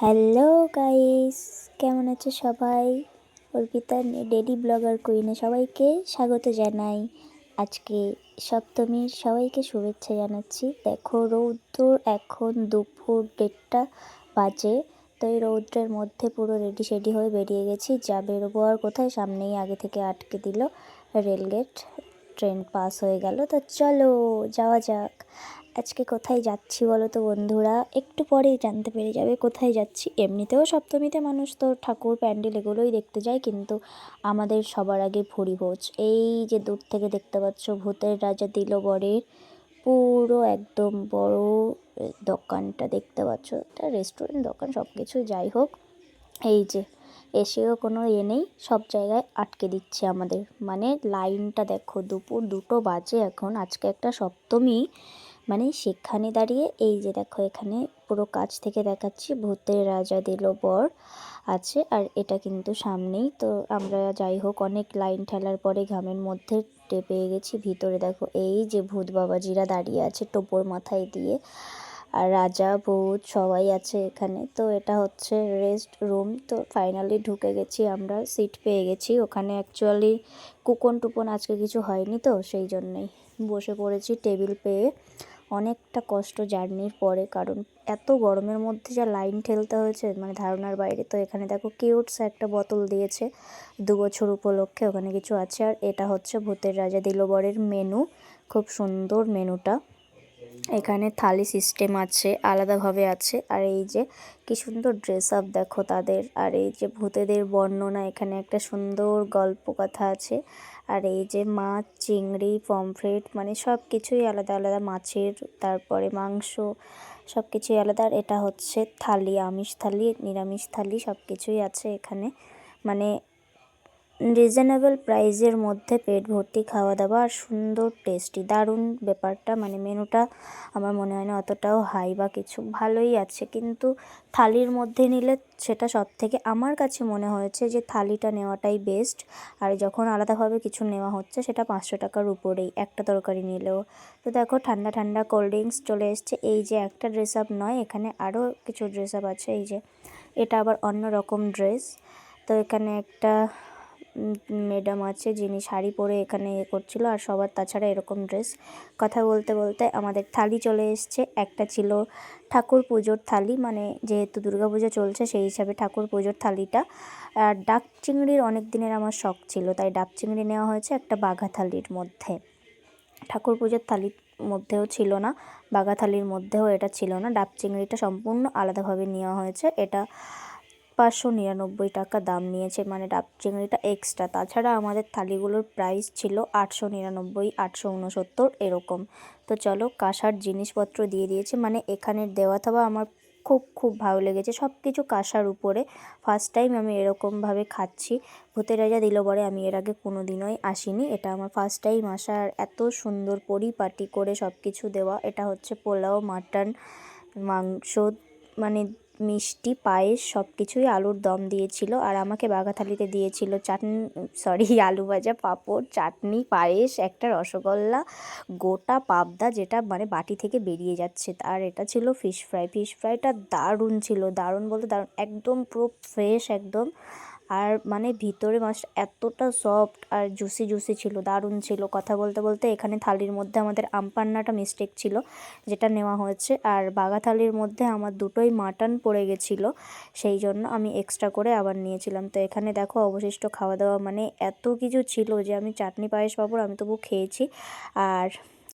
Hello guys, কেমন আছে সবাই? অর্পিতা ডেলি ব্লগার কুইনে সবাইকে স্বাগত জানাই। আজকে সপ্তমীর সবাইকে শুভেচ্ছা জানাচ্ছি। দেখো রৌদ্র এখন দুপুর 1:30 বাজে। তো এই রৌদ্রের মধ্যে পুরো রেডি সেডি হয়ে বেরিয়ে গেছি। যা বেরোবো আর কোথায়, সামনেই আগে থেকে আটকে দিল রেলগেট, ট্রেন পাস হয়ে গেল। তো চলো যাওয়া যাক। আজকে কোথায় যাচ্ছি বলো তো বন্ধুরা? একটু পরেই জানতে পেরে যাবে কোথায় যাচ্ছি। এমনিতেও সপ্তমীতে মানুষ তো ঠাকুর প্যান্ডেল এগুলোই দেখতে যায়, কিন্তু আমাদের সবার আগে ভুরি ভোজ। এই যে দূর থেকে দেখতে পাচ্ছ ভূতের রাজা দিল বরের পুরো একদম বড় দোকানটা দেখতে পাচ্ছ। এটা রেস্টুরেন্ট দোকান সব কিছু, যাই হোক। এই যে এসেও কোনো নেই, সব জায়গায় আটকে দিচ্ছে আমাদের, মানে লাইনটা দেখো। দুপুর 2টো বাজে এখন, আজকে একটা সপ্তমী, মানে সেখানে দাঁড়িয়ে এই যে দেখো এখানে পুরো কাছ থেকে দেখাচ্ছি ভূতের রাজা দিল বর আছে। আর এটা কিন্তু সামনেই। তো আমরা যাই হোক অনেক লাইন ঠেলার পরে ঘামের মধ্যে পেয়ে গেছি ভিতরে। দেখো এই যে ভূত বাবাজিরা দাঁড়িয়ে আছে টোপর মাথায় দিয়ে, আর রাজা ভূত সবাই আছে এখানে। তো এটা হচ্ছে রেস্ট রুম। তো ফাইনালি ঢুকে গেছি আমরা, সিট পেয়ে গেছি ওখানে। অ্যাকচুয়ালি কুপন টুপন আজকে কিছু হয়নি, তো সেই জন্যই বসে পড়েছি টেবিল পেয়ে। অনেকটা কষ্ট জার্নির পরে, কারণ এত গরমের মধ্যে যা লাইন ঠেলতে হয়েছে মানে ধারণার বাইরে। তো এখানে দেখো কিউটস একটা বোতল দিয়েছে 2 বছর উপলক্ষে, ওখানে কিছু আছে। আর এটা হচ্ছে ভূতের রাজা দিল বরের মেনু, খুব সুন্দর মেনুটা। এখানে থালি সিস্টেম আছে, আলাদাভাবে আছে। আর এই যে কি সুন্দর ড্রেস আপ দেখো তাদের। আর এই যে ভূতেদের বর্ণনা, এখানে একটা সুন্দর গল্প কথা আছে। আর এই যে মাছ, চিংড়ি, পমফ্রেট, মানে সব কিছুই আলাদা আলাদা, মাছের, তারপরে মাংস, সব কিছুই আলাদা। আর এটা হচ্ছে থালি, আমিষ থালি, নিরামিষ থালি, সব কিছুই আছে এখানে। মানে রিজনেবল প্রাইসের মধ্যে পেট ভর্তি খাওয়া দাওয়া, আর সুন্দর টেস্টি, দারুণ ব্যাপারটা। মানে মেনুটা আমার মনে হয় না অতটাও হাই বা কিছু, ভালোই আছে। কিন্তু থালির মধ্যে নিলে সেটা সব থেকে আমার কাছে মনে হয়েছে যে থালিটা নেওয়াটাই বেস্ট। আর যখন আলাদাভাবে কিছু নেওয়া হচ্ছে সেটা 500 টাকার উপরেই একটা তরকারি নিলেও। তো দেখো ঠান্ডা ঠান্ডা কোল্ড ড্রিঙ্কস চলে এসছে। এই যে একটা ড্রেস আপ নয়, এখানে আরও কিছু ড্রেস আপ আছে। এই যে এটা আবার অন্য রকম ড্রেস। তো এখানে একটা ম্যাডাম আছে যিনি শাড়ি পরে এখানে করছিল, আর সবার তাছাড়া এরকম ড্রেস। কথা বলতে বলতে আমাদের থালি চলে এসছে। একটা ছিল ঠাকুর পুজোর থালি, মানে যেহেতু দুর্গাপূজা চলছে সেই হিসাবে ঠাকুর পুজোর থালিটা। আর ডাক চিংড়ির অনেক দিনের আমার শখ ছিল, তাই ডাক চিংড়ি নেওয়া হয়েছে একটা বাঘা থালির মধ্যে। ঠাকুর পুজোর থালির মধ্যেও ছিল না, বাঘা থালির মধ্যেও এটা ছিল না। ডাব চিংড়িটা সম্পূর্ণ আলাদাভাবে নেওয়া হয়েছে। এটা 599 টাকা দাম নিয়েছে, মানে ডাব চিংড়িটা এক্সট্রা। তাছাড়া আমাদের থালিগুলোর প্রাইস ছিল 899, 869 এরকম। তো চলো, কাঁসার জিনিসপত্র দিয়ে দিয়েছে, মানে এখানের দেওয়া থাবা আমার খুব খুব ভালো লেগেছে। সব কিছু কাঁসার উপরে, ফার্স্ট টাইম আমি এরকমভাবে খাচ্ছি। ভূতের রাজা দিল বরে আমি এর আগে কোনো দিনই আসিনি, এটা আমার ফার্স্ট টাইম আসা। আর এত সুন্দর পরিপাটি করে সব কিছু দেওয়া। এটা হচ্ছে পোলাও, মাটন, মাংস, মানে মিষ্টি, পায়েস, সব কিছুই, আলুর দম দিয়েছিল। আর আমাকে বাঘা থালিতে দিয়েছিল চাটনি, সরি আলু ভাজা, পাঁপড়, চাটনি, পায়েস, একটা রসগোল্লা, গোটা পাবদা যেটা মানে বাটি থেকে বেরিয়ে যাচ্ছে। আর এটা ছিল ফিশ ফ্রাই। ফিশ ফ্রাইটা দারুণ ছিল, দারুণ বলতে দারুণ, একদম পুরো ফ্রেশ একদম। আর মানে ভিতরে মাছটা এতটা সফট আর জুসি জুসি ছিল, দারুণ ছিল। কথা বলতে বলতে এখানে থালির মধ্যে আমাদের আমপান্নাটা মিস্টেক ছিল, যেটা নেওয়া হয়েছে। আর বাঘা থালির মধ্যে আমার দুটোই মাটন পড়ে গেছিলো, সেই জন্য আমি এক্সট্রা করে আবার নিয়েছিলাম। তো এখানে দেখো অবশিষ্ট খাওয়া দাওয়া, মানে এত কিছু ছিল যে আমি চাটনি, পায়েস, পাঁপড় আমি তবু খেয়েছি। আর